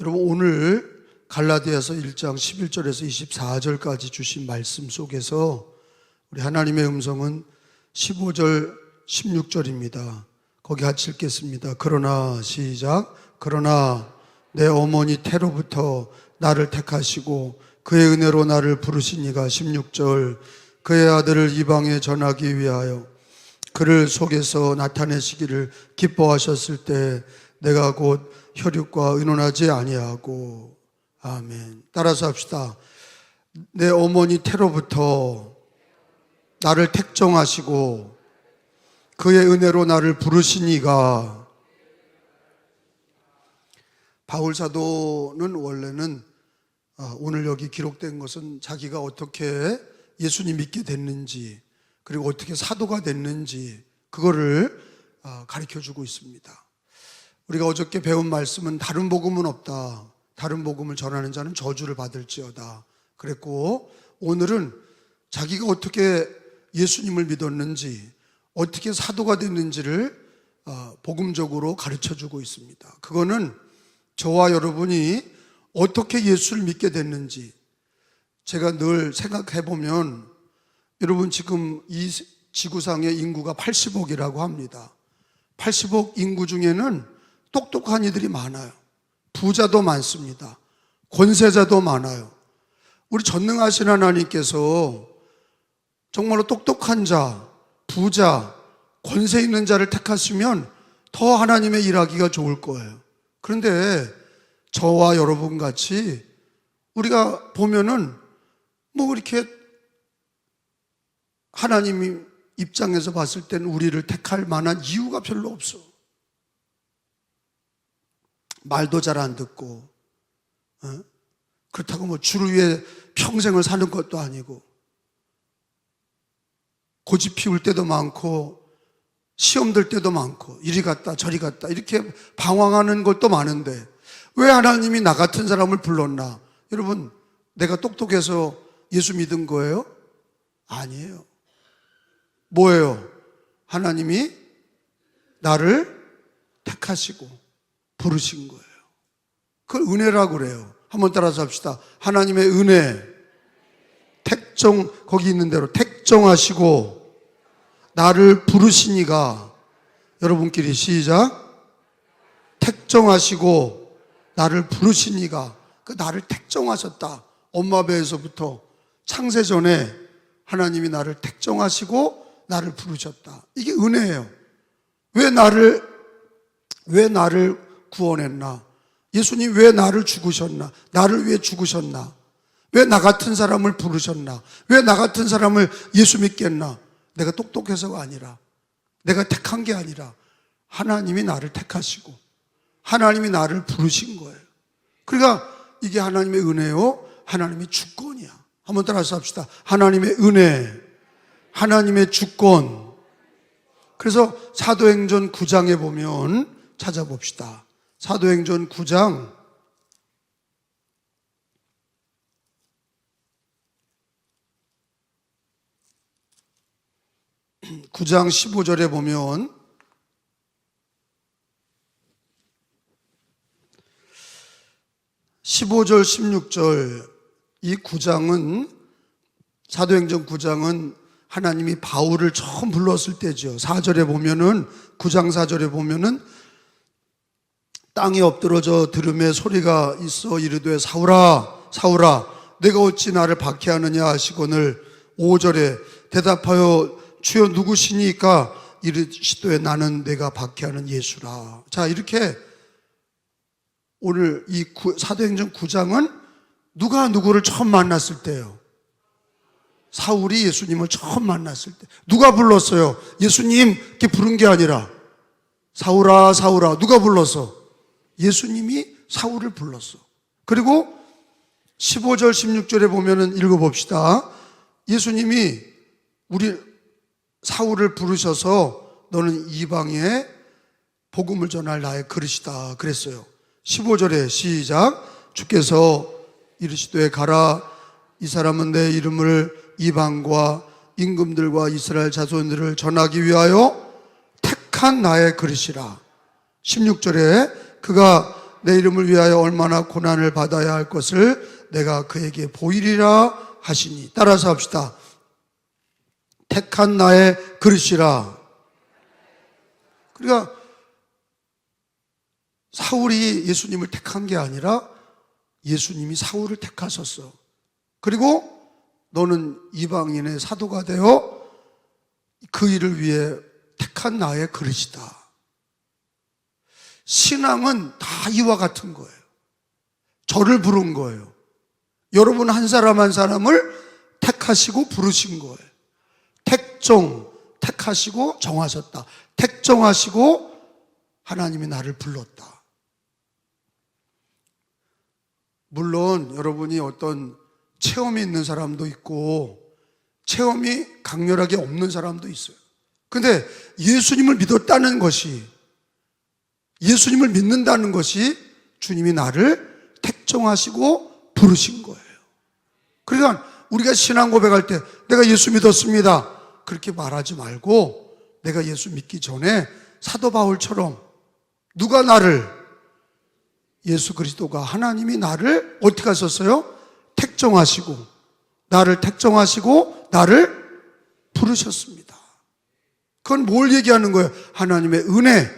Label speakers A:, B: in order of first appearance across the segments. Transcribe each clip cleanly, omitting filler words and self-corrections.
A: 여러분, 오늘 갈라디아서 1장 11절에서 24절까지 주신 말씀 속에서 우리 하나님의 음성은 15절, 16절입니다. 거기 같이 읽겠습니다. 그러나 시작. 그러나 내 어머니 태로부터 나를 택하시고 그의 은혜로 나를 부르시니가 16절. 그의 아들을 이방에 전하기 위하여 그를 속에서 나타내시기를 기뻐하셨을 때 내가 곧 혈육과 의논하지 아니하고. 아멘. 따라서 합시다. 내 어머니 태로부터 나를 택정하시고 그의 은혜로 나를 부르시니가. 바울 사도는 원래는 오늘 여기 기록된 것은 자기가 어떻게 예수님 믿게 됐는지, 그리고 어떻게 사도가 됐는지 그거를 가르쳐주고 있습니다. 우리가 어저께 배운 말씀은 다른 복음은 없다, 다른 복음을 전하는 자는 저주를 받을지어다 그랬고, 오늘은 자기가 어떻게 예수님을 믿었는지, 어떻게 사도가 됐는지를 복음적으로 가르쳐주고 있습니다. 그거는 저와 여러분이 어떻게 예수를 믿게 됐는지, 제가 늘 생각해보면 여러분, 지금 이 지구상의 인구가 80억이라고 합니다. 80억 인구 중에는 똑똑한 이들이 많아요. 부자도 많습니다. 권세자도 많아요. 우리 전능하신 하나님께서 정말로 똑똑한 자, 부자, 권세 있는 자를 택하시면 더 하나님의 일하기가 좋을 거예요. 그런데 저와 여러분 같이 우리가 보면은 뭐 이렇게 하나님이 입장에서 봤을 때는 우리를 택할 만한 이유가 별로 없어. 말도 잘 안 듣고, 그렇다고 뭐 주를 위해 평생을 사는 것도 아니고, 고집 피울 때도 많고, 시험 들 때도 많고, 이리 갔다 저리 갔다 이렇게 방황하는 것도 많은데 왜 하나님이 나 같은 사람을 불렀나? 여러분, 내가 똑똑해서 예수 믿은 거예요? 아니에요. 뭐예요? 하나님이 나를 택하시고 부르신 거예요. 그걸 은혜라고 그래요. 한번 따라서 합시다. 하나님의 은혜, 택정, 거기 있는 대로 택정하시고 나를 부르시니가. 여러분끼리 시작. 택정하시고 나를 부르시니가. 그 나를 택정하셨다. 엄마 배에서부터 창세 전에 하나님이 나를 택정하시고 나를 부르셨다. 이게 은혜예요. 왜 나를 구원했나? 예수님 왜 나를 죽으셨나? 나를 위해 죽으셨나? 왜 나 같은 사람을 부르셨나? 왜 나 같은 사람을 예수 믿게 했나? 내가 똑똑해서가 아니라, 내가 택한 게 아니라 하나님이 나를 택하시고 하나님이 나를 부르신 거예요. 그러니까 이게 하나님의 은혜요, 하나님의 주권이야. 한번 따라서 합시다. 하나님의 은혜, 하나님의 주권. 그래서 사도행전 9장에 보면 찾아봅시다. 사도행전 9장 15절에 보면 15절, 16절 이 9장은, 사도행전 9장은 하나님이 바울을 처음 불렀을 때죠. 4절에 보면은, 9장 4절에 보면은 땅에 엎드러져 들음에 소리가 있어 이르되 사울아 사울아 내가 어찌 나를 박해하느냐 하시거늘 5절에 대답하여 주여 누구시니까 이르시되 나는 내가 박해하는 예수라. 자, 이렇게 오늘 이 사도행전 9장은 누가 누구를 처음 만났을 때예요. 사울이 예수님을 처음 만났을 때. 누가 불렀어요? 예수님 이렇게 부른 게 아니라 사울아 사울아. 누가 불렀어? 예수님이 사울을 불렀어. 그리고 15절 16절에 보면은 읽어봅시다. 예수님이 우리 사울을 부르셔서 너는 이방에 복음을 전할 나의 그릇이다 그랬어요. 15절에 시작. 주께서 이르시되 가라, 이 사람은 내 이름을 이방과 임금들과 이스라엘 자손들을 전하기 위하여 택한 나의 그릇이라. 16절에 그가 내 이름을 위하여 얼마나 고난을 받아야 할 것을 내가 그에게 보이리라 하시니. 따라서 합시다. 택한 나의 그릇이라. 그러니까 사울이 예수님을 택한 게 아니라 예수님이 사울을 택하셨어. 그리고 너는 이방인의 사도가 되어 그 일을 위해 택한 나의 그릇이다. 신앙은 다 이와 같은 거예요. 저를 부른 거예요. 여러분 한 사람 한 사람을 택하시고 부르신 거예요. 택하시고 정하셨다. 택정하시고 하나님이 나를 불렀다. 물론 여러분이 어떤 체험이 있는 사람도 있고 체험이 강렬하게 없는 사람도 있어요. 근데 예수님을 믿었다는 것이, 예수님을 믿는다는 것이 주님이 나를 택정하시고 부르신 거예요. 그러니까 우리가 신앙 고백할 때 내가 예수 믿었습니다 그렇게 말하지 말고, 내가 예수 믿기 전에 사도 바울처럼 누가 나를, 예수 그리스도가, 하나님이 나를 어떻게 하셨어요? 택정하시고, 나를 택정하시고 나를 부르셨습니다. 그건 뭘 얘기하는 거예요? 하나님의 은혜,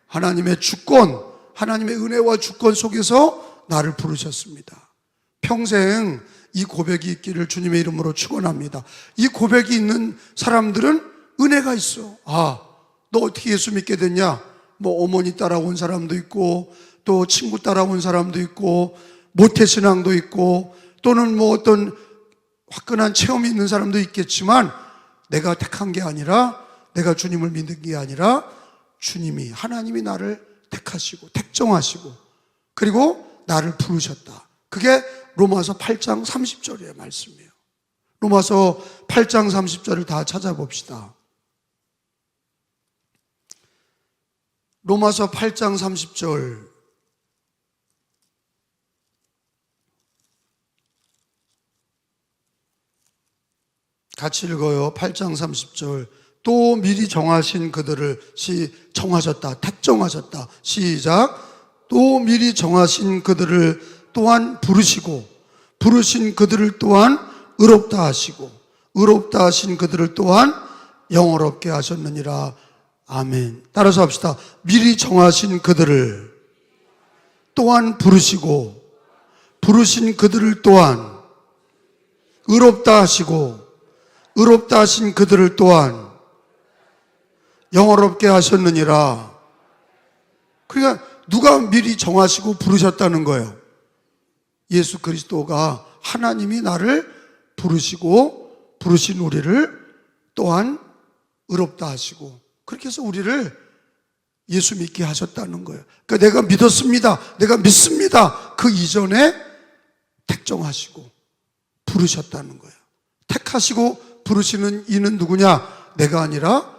A: 하나님의 주권, 하나님의 은혜와 주권 속에서 나를 부르셨습니다. 평생 이 고백이 있기를 주님의 이름으로 축원합니다. 이 고백이 있는 사람들은 은혜가 있어. 아, 너 어떻게 예수 믿게 됐냐? 뭐 어머니 따라온 사람도 있고, 또 친구 따라온 사람도 있고, 모태신앙도 있고, 또는 뭐 어떤 화끈한 체험이 있는 사람도 있겠지만, 내가 택한 게 아니라, 내가 주님을 믿는 게 아니라 주님이, 하나님이 나를 택하시고 택정하시고 그리고 나를 부르셨다. 그게 로마서 8장 30절의 말씀이에요. 로마서 8장 30절을 다 찾아봅시다. 로마서 8장 30절. 같이 읽어요. 8장 30절. 또 미리 정하신 그들을, 정하셨다, 택정하셨다. 시작. 또 미리 정하신 그들을 또한 부르시고, 부르신 그들을 또한 의롭다 하시고, 의롭다 하신 그들을 또한 영화롭게 하셨느니라. 아멘. 따라서 합시다. 미리 정하신 그들을 또한 부르시고, 부르신 그들을 또한 의롭다 하시고, 의롭다 하신 그들을 또한 영화롭게 하셨느니라. 그러니까 누가 미리 정하시고 부르셨다는 거예요? 예수 그리스도가, 하나님이 나를 부르시고 부르신 우리를 또한 의롭다 하시고, 그렇게 해서 우리를 예수 믿게 하셨다는 거예요. 그러니까 내가 믿었습니다, 내가 믿습니다, 그 이전에 택정하시고 부르셨다는 거예요. 택하시고 부르시는 이는 누구냐? 내가 아니라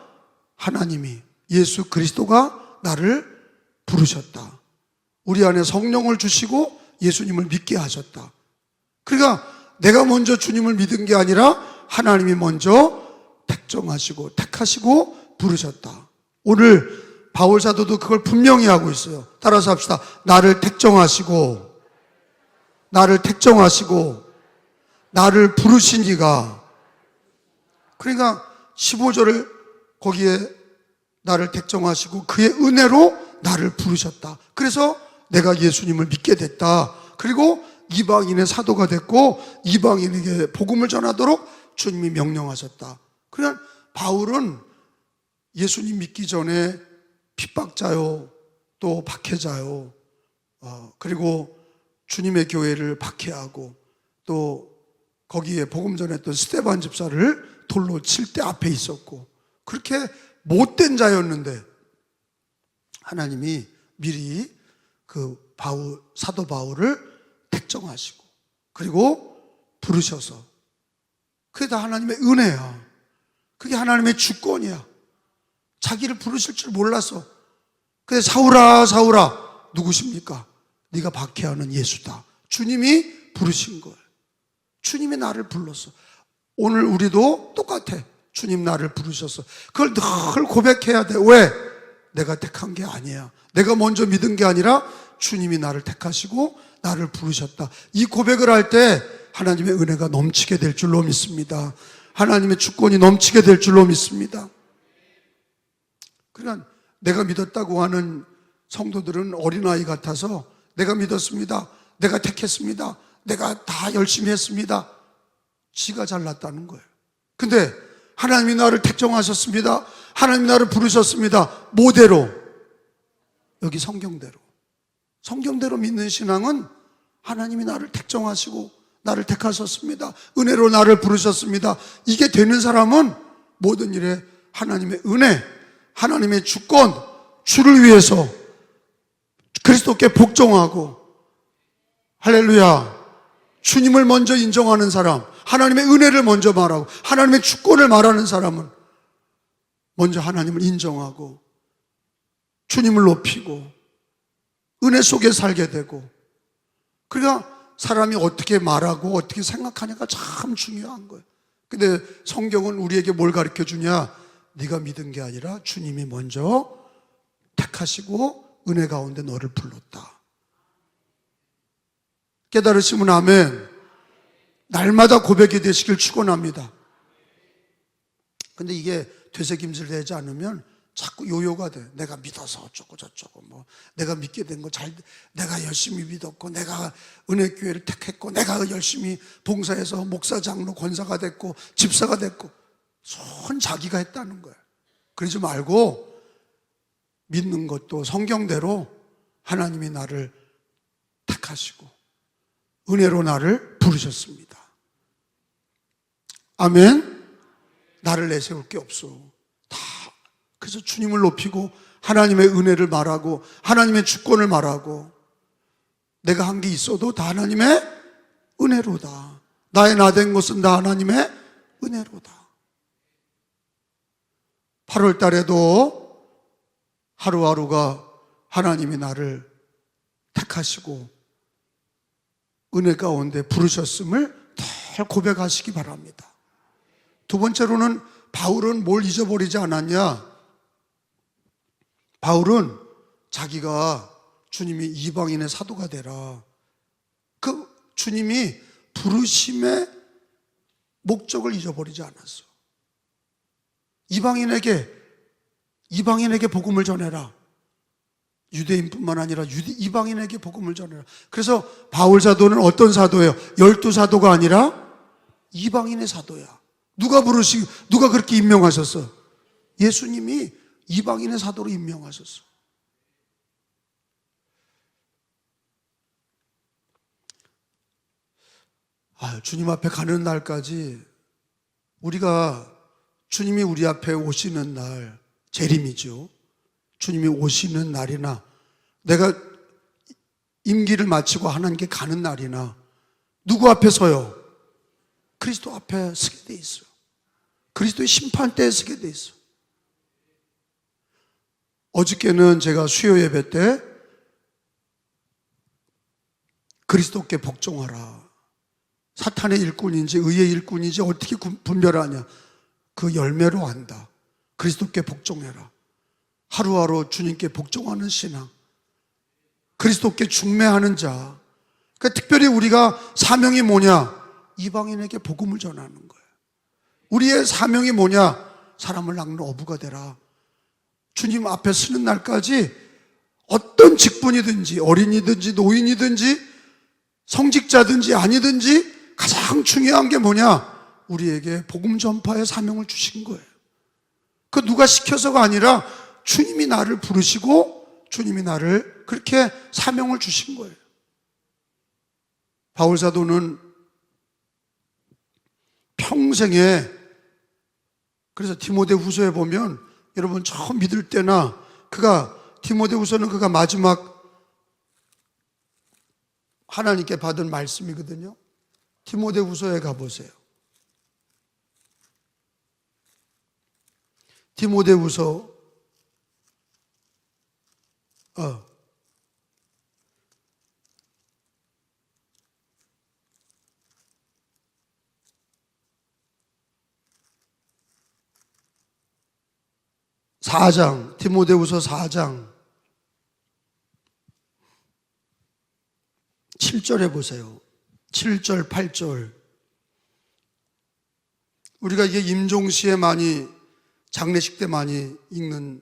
A: 하나님이, 예수 그리스도가 나를 부르셨다. 우리 안에 성령을 주시고 예수님을 믿게 하셨다. 그러니까 내가 먼저 주님을 믿은 게 아니라 하나님이 먼저 택정하시고 택하시고 부르셨다. 오늘 바울 사도도 그걸 분명히 하고 있어요. 따라서 합시다. 나를 택정하시고, 나를 택정하시고 나를 부르신 이가. 그러니까 15절을 거기에 나를 택정하시고 그의 은혜로 나를 부르셨다. 그래서 내가 예수님을 믿게 됐다. 그리고 이방인의 사도가 됐고 이방인에게 복음을 전하도록 주님이 명령하셨다. 그러니까 바울은 예수님 믿기 전에 핍박자요, 또 박해자요, 그리고 주님의 교회를 박해하고, 또 거기에 복음 전했던 스데반 집사를 돌로 칠 때 앞에 있었고, 그렇게 못된 자였는데 하나님이 미리 그 사도 바울을 택정하시고 그리고 부르셔서, 그게 다 하나님의 은혜야. 그게 하나님의 주권이야. 자기를 부르실 줄 몰라서. 그래, 사울아 사울아, 누구십니까? 네가 박해하는 예수다. 주님이 부르신 거예요. 주님이 나를 불렀어. 오늘 우리도 똑같아. 주님 나를 부르셨어. 그걸 늘 고백해야 돼. 왜? 내가 택한 게 아니야. 내가 먼저 믿은 게 아니라 주님이 나를 택하시고 나를 부르셨다. 이 고백을 할 때 하나님의 은혜가 넘치게 될 줄로 믿습니다. 하나님의 주권이 넘치게 될 줄로 믿습니다. 그러니까 내가 믿었다고 하는 성도들은 어린아이 같아서 내가 믿었습니다. 내가 택했습니다. 내가 다 열심히 했습니다. 지가 잘났다는 거예요. 근데 하나님이 나를 택정하셨습니다. 하나님이 나를 부르셨습니다. 뭐대로? 여기 성경대로. 성경대로 믿는 신앙은 하나님이 나를 택정하시고 나를 택하셨습니다. 은혜로 나를 부르셨습니다. 이게 되는 사람은 모든 일에 하나님의 은혜, 하나님의 주권, 주를 위해서 그리스도께 복종하고, 할렐루야, 주님을 먼저 인정하는 사람, 하나님의 은혜를 먼저 말하고 하나님의 주권을 말하는 사람은 먼저 하나님을 인정하고 주님을 높이고 은혜 속에 살게 되고, 그러니까 사람이 어떻게 말하고 어떻게 생각하냐가 참 중요한 거예요. 근데 성경은 우리에게 뭘 가르쳐 주냐? 네가 믿은 게 아니라 주님이 먼저 택하시고 은혜 가운데 너를 불렀다. 깨달으시면 아멘. 날마다 고백이 되시길 축원합니다. 근데 이게 되새김질 되지 않으면 자꾸 요요가 돼. 내가 믿어서 어쩌고 저쩌고, 뭐 내가 믿게 된 거 내가 열심히 믿었고, 내가 은혜교회를 택했고, 내가 열심히 봉사해서 목사, 장로, 권사가 됐고, 집사가 됐고, 손 자기가 했다는 거예요. 그러지 말고 믿는 것도 성경대로 하나님이 나를 택하시고 은혜로 나를 부르셨습니다. 아멘. 나를 내세울 게 없어. 다 그래서 주님을 높이고 하나님의 은혜를 말하고 하나님의 주권을 말하고, 내가 한 게 있어도 다 하나님의 은혜로다. 나의 나 된 것은 다 하나님의 은혜로다. 8월 달에도 하루하루가 하나님이 나를 택하시고 은혜 가운데 부르셨음을 늘 고백하시기 바랍니다. 두 번째로는 바울은 뭘 잊어버리지 않았냐? 바울은 자기가 주님이 이방인의 사도가 되라, 그 주님이 부르심의 목적을 잊어버리지 않았어. 이방인에게 복음을 전해라. 유대인뿐만 아니라 이방인에게 복음을 전해라. 그래서 바울 사도는 어떤 사도예요? 12사도가 아니라 이방인의 사도야. 누가 그렇게 임명하셨어? 예수님이 이방인의 사도로 임명하셨어. 주님 앞에 가는 날까지 우리가 주님이 우리 앞에 오시는 날, 재림이죠. 주님이 오시는 날이나 내가 임기를 마치고 하나님께 가는 날이나 누구 앞에 서요? 그리스도 앞에 서게 돼 있어요. 그리스도의 심판대에 서게 돼 있어요. 어저께는 제가 수요 예배 때 그리스도께 복종하라, 사탄의 일꾼인지 의의 일꾼인지 어떻게 분별하냐? 그 열매로 안다. 그리스도께 복종해라. 하루하루 주님께 복종하는 신앙, 그리스도께 중매하는 자. 그러니까 특별히 우리가 사명이 뭐냐? 이방인에게 복음을 전하는 거예요. 우리의 사명이 뭐냐? 사람을 낚는 어부가 되라. 주님 앞에 서는 날까지 어떤 직분이든지, 어린이든지 노인이든지 성직자든지 아니든지 가장 중요한 게 뭐냐? 우리에게 복음 전파의 사명을 주신 거예요. 그 누가 시켜서가 아니라 주님이 나를 부르시고 주님이 나를 그렇게 사명을 주신 거예요. 바울 사도는 평생에, 그래서 디모데후서에 보면 여러분 처음 믿을 때나 디모데후서는 그가 마지막 하나님께 받은 말씀이거든요. 디모데후서에 가보세요. 디모데후서 4장, 디모데후서 4장 7절에 보세요. 7절, 8절. 우리가 이게 임종시에 많이, 장례식 때 많이 읽는,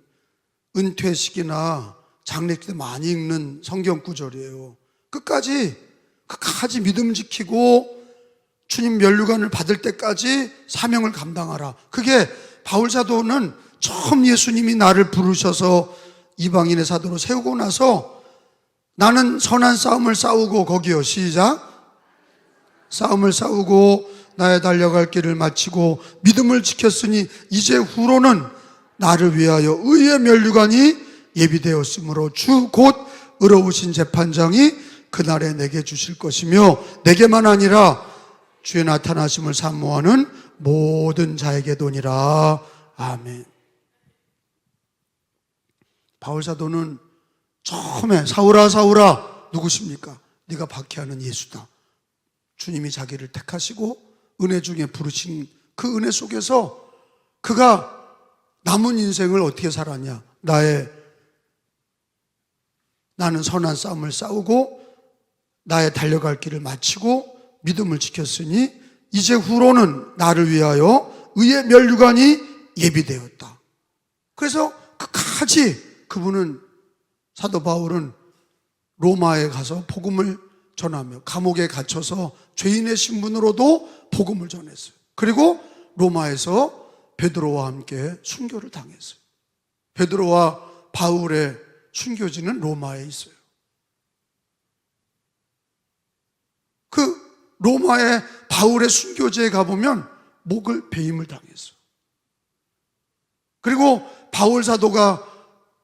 A: 은퇴식이나 장례식 때 많이 읽는 성경 구절이에요. 끝까지 믿음 지키고 주님 면류관을 받을 때까지 사명을 감당하라. 그게 바울 사도는 처음 예수님이 나를 부르셔서 이방인의 사도로 세우고 나서 나는 선한 싸움을 싸우고, 거기요, 시작. 싸움을 싸우고 나의 달려갈 길을 마치고 믿음을 지켰으니 이제 후로는 나를 위하여 의의 면류관이 예비되었으므로 주 곧 의로우신 재판장이 그날에 내게 주실 것이며 내게만 아니라 주의 나타나심을 사모하는 모든 자에게도니라. 아멘. 바울 사도는 처음에 사울아 사울아, 누구십니까? 네가 박해하는 예수다. 주님이 자기를 택하시고 은혜 중에 부르신 그 은혜 속에서 그가 남은 인생을 어떻게 살았냐? 나는 선한 싸움을 싸우고 나의 달려갈 길을 마치고 믿음을 지켰으니 이제 후로는 나를 위하여 의의 면류관이 예비되었다. 그래서 끝까지 그분은, 사도 바울은 로마에 가서 복음을 전하며 감옥에 갇혀서 죄인의 신분으로도 복음을 전했어요. 그리고 로마에서 베드로와 함께 순교를 당했어요. 베드로와 바울의 순교지는 로마에 있어요. 그 로마의 바울의 순교지에 가보면 목을 베임을 당했어요. 그리고 바울 사도가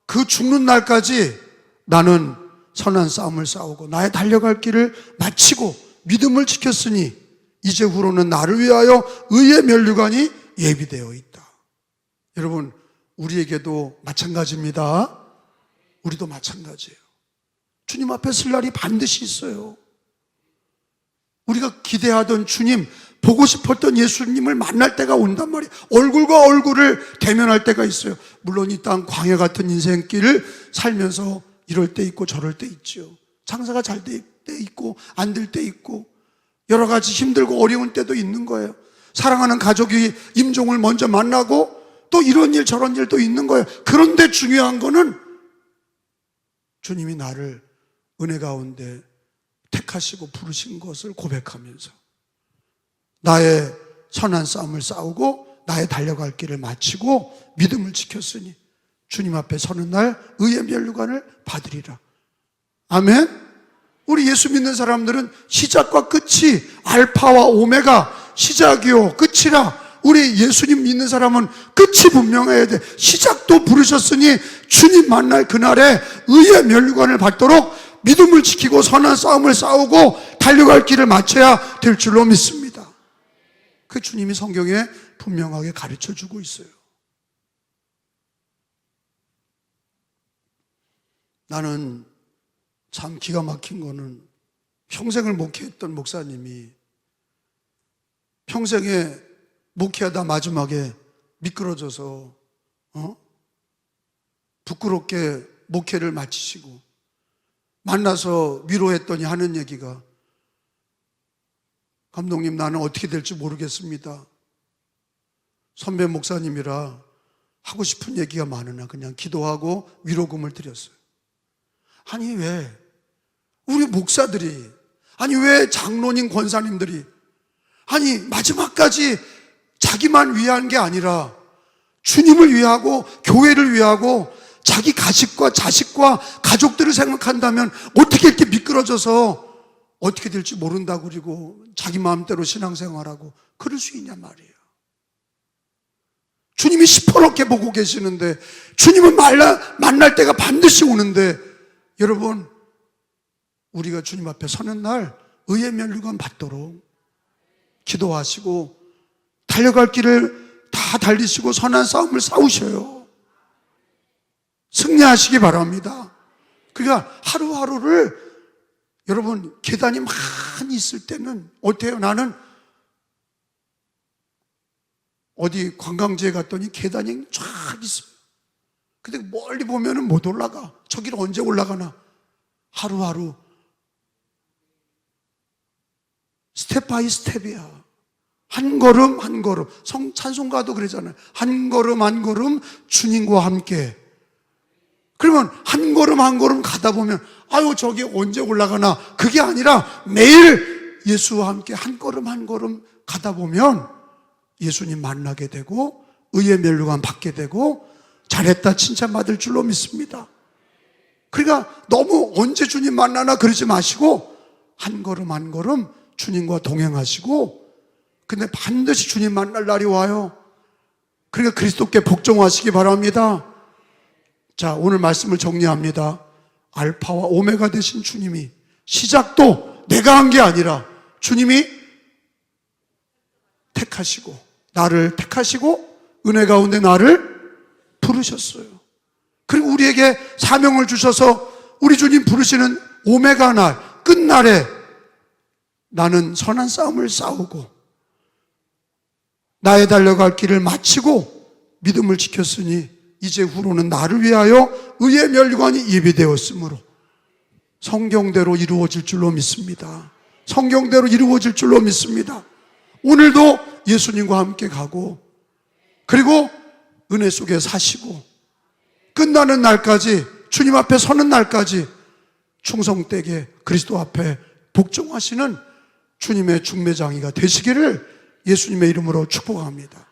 A: 그 죽는 날까지 나는 선한 싸움을 싸우고 나의 달려갈 길을 마치고 믿음을 지켰으니 이제 후로는 나를 위하여 의의 면류관이 예비되어 있다. 여러분, 우리에게도 마찬가지입니다. 우리도 마찬가지예요. 주님 앞에 설 날이 반드시 있어요. 우리가 기대하던 주님, 보고 싶었던 예수님을 만날 때가 온단 말이에요. 얼굴과 얼굴을 대면할 때가 있어요. 물론 이 땅 광야 같은 인생길을 살면서 이럴 때 있고 저럴 때 있죠. 장사가 잘 될 때 있고 안 될 때 있고 여러 가지 힘들고 어려운 때도 있는 거예요. 사랑하는 가족이 임종을 먼저 만나고 또 이런 일 저런 일도 있는 거예요. 그런데 중요한 거는 주님이 나를 은혜 가운데 택하시고 부르신 것을 고백하면서 나의 선한 싸움을 싸우고 나의 달려갈 길을 마치고 믿음을 지켰으니 주님 앞에 서는 날 의의 면류관을 받으리라. 아멘. 우리 예수 믿는 사람들은 시작과 끝이 알파와 오메가, 시작이요 끝이라. 우리 예수님 믿는 사람은 끝이 분명해야 돼. 시작도 부르셨으니 주님 만날 그날에 의의 면류관을 받도록 믿음을 지키고 선한 싸움을 싸우고 달려갈 길을 마쳐야 될 줄로 믿습니다. 그 주님이 성경에 분명하게 가르쳐주고 있어요. 나는 참 기가 막힌 거는 평생을 목회했던 목사님이 평생에 목회하다 마지막에 미끄러져서 부끄럽게 목회를 마치시고 만나서 위로했더니 하는 얘기가, 감독님, 나는 어떻게 될지 모르겠습니다. 선배 목사님이라 하고 싶은 얘기가 많으나 그냥 기도하고 위로금을 드렸어요. 아니 왜 우리 목사들이, 아니 왜 장로님 권사님들이, 아니 마지막까지 자기만 위한 게 아니라 주님을 위하고 교회를 위하고 자기 가식과 자식과 가족들을 생각한다면 어떻게 이렇게 미끄러져서 어떻게 될지 모른다고 그리고 자기 마음대로 신앙생활하고 그럴 수 있냐 말이에요. 주님이 시퍼렇게 보고 계시는데, 주님은 만날 때가 반드시 오는데, 여러분, 우리가 주님 앞에 서는 날 의의 면류관 받도록 기도하시고 달려갈 길을 다 달리시고 선한 싸움을 싸우셔요. 승리하시기 바랍니다. 그러니까 하루하루를, 여러분, 계단이 많이 있을 때는 어때요? 나는 어디 관광지에 갔더니 계단이 쫙 있어요. 근데 멀리 보면은 못 올라가. 저기를 언제 올라가나. 하루하루 스텝 바이 스텝이야. 한 걸음 한 걸음. 찬송가도 그러잖아요. 한 걸음 한 걸음 주님과 함께. 그러면 한 걸음 한 걸음 가다 보면 아유 저기 언제 올라가나. 그게 아니라 매일 예수와 함께 한 걸음 한 걸음 가다 보면 예수님 만나게 되고 의의 면류관 받게 되고 잘했다 칭찬받을 줄로 믿습니다. 그러니까 너무 언제 주님 만나나 그러지 마시고 한 걸음 한 걸음 주님과 동행하시고, 근데 반드시 주님 만날 날이 와요. 그러니까 그리스도께 복종하시기 바랍니다. 자, 오늘 말씀을 정리합니다. 알파와 오메가 되신 주님이, 시작도 내가 한 게 아니라 주님이 택하시고 나를 택하시고 은혜 가운데 나를 부르셨어요. 그리고 우리에게 사명을 주셔서 우리 주님 부르시는 오메가 날, 끝날에 나는 선한 싸움을 싸우고 나의 달려갈 길을 마치고 믿음을 지켰으니 이제 후로는 나를 위하여 의의 면류관이 예비되었으므로 성경대로 이루어질 줄로 믿습니다. 성경대로 이루어질 줄로 믿습니다. 오늘도 예수님과 함께 가고, 그리고 은혜 속에 사시고, 끝나는 날까지, 주님 앞에 서는 날까지 충성되게 그리스도 앞에 복종하시는 주님의 중매장이가 되시기를 예수님의 이름으로 축복합니다.